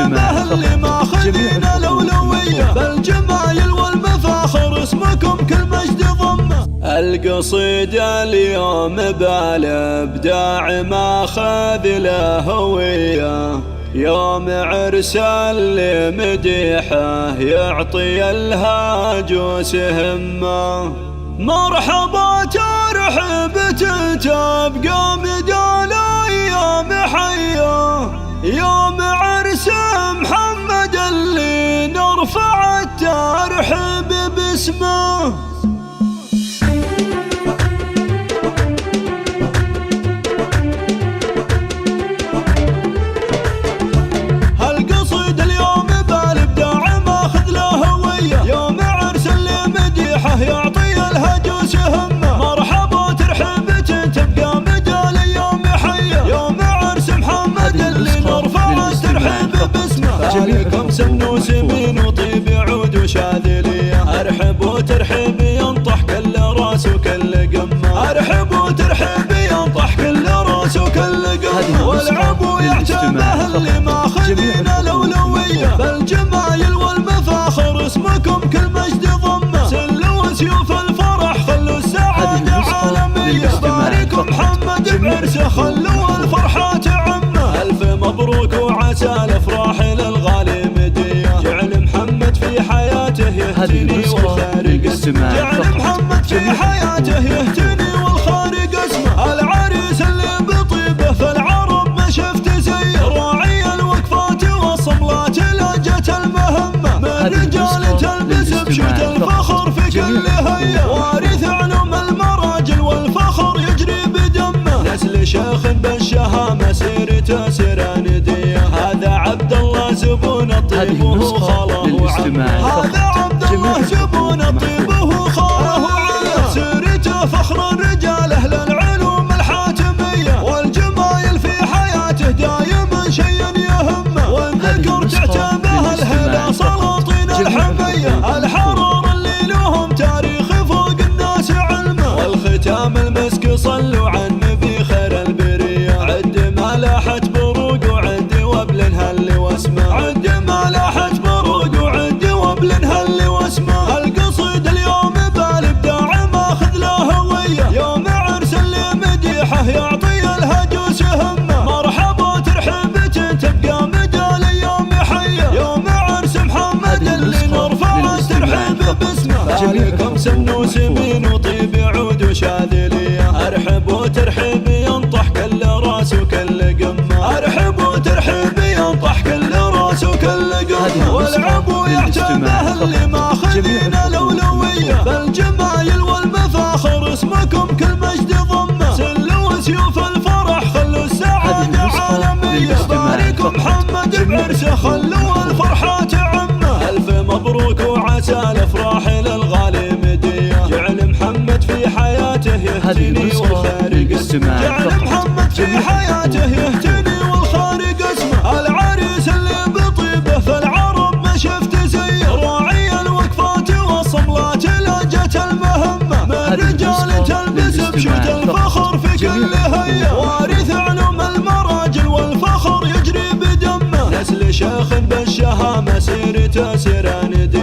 يعتبه اللي ماخذين الأولوية، فالجمايل والمفاخر اسمكم كل مجد ضمه. القصيدة اليوم بالإبداع ماخذ له هوية، يوم عرس اللي مديحه يعطي الهاجوس همه. مرحبا ترحب تبقى مدى الأيام حية، يوم عرس محمد اللي نرفع الترحيب باسمه. يعطي الهجوس همه. مرحبا ترحيب تبقى مدى الأيام حية، يوم عرس محمد اللي نرفع الترحيب باسمه. عليكم سنوس من وطيب عود وشاذلية، ارحب وترحيب ينطح كل راس وكل قمه. ارحب وترحيب ينطح كل راس وكل قمه. والعبو يعتبه اللي ماخذين الأولوية، فالجمايل والمفاخر اسمكم كل مجد ضمه. سيوف الفرح خلوا السعادة عالمية، باركوا محمد بعرسه خلوا الفرحة تعمه. ألف مبروك وعسى الأفراح للغالي مدية، جعل محمد في حياته يهتني والخارج اسمه. جعل محمد في حياته يهتني والخارج اسمه. العريس اللي بطيبه في العرب ما شفت زيه، راعي الوقفات والصملات لجت المهمة. من رجال تلبس بشوت الفخر في كل هيا، وارث علوم المراجل والفخر يجري بدمه. نسل شيخ بالشهامة سيرته سراندية، هذا عبد الله زبون الطيب وهو خاله وعمه. هذا عبد الله زبون الطيب وهو خاله وعمه. سيرته فخر الرجال أهل العلوم الحاتمية، والجمايل في حياته دايما شيء يهمه. والذكر تعتبه الهلا سلاطين الحمية، الحرار اللي لهم تاريخ فوق الناس علمه. والختام المسك صلوا على النبي خير البرية، عد ما لاحت بروق وعد وابل هل واسمه. عد ما لاحت بروق وعد وابل هل واسمه. القصيد اليوم بالإبداع ماخذ له هوية، يوم عرس اللي مديحه يعطي الهجوس همه. مرحبا ترحيب تبقى مدى الأيام حية، يوم عرس محمد اللي نرفع الترحيب باسمه. عليكم سنوس من وطيب عود وشاذلية، ارحب وترحيب ينطح كل راس وكل قمه. ارحب وترحيب ينطح كل راس وكل قمه. والعبو يعتبه اللي ماخذين الأولوية، فالجمايل والمفاخر اسمكم كل مجد ضمه. سلوا سيوف الفرح خلوا السعادة عالمية، باركوا محمد بعرسه خلوا الفرحة تعمه. ألف مبروك وعسى الأفراح للغالي مدية، جعل محمد في حياته يهتني والخارج اسمه. جعل محمد في حياته يهتني والخارج اسمه. العريس اللي بطيبه في العرب ما شفت زيه، راعي الوقفات والصملات لجت المهمة. من رجال تلبس بشوت الفخر في كل هيا، وارث علوم المراجل والفخر يجري بدمه. نسل شيخ بالشهامة سيرته سراندية،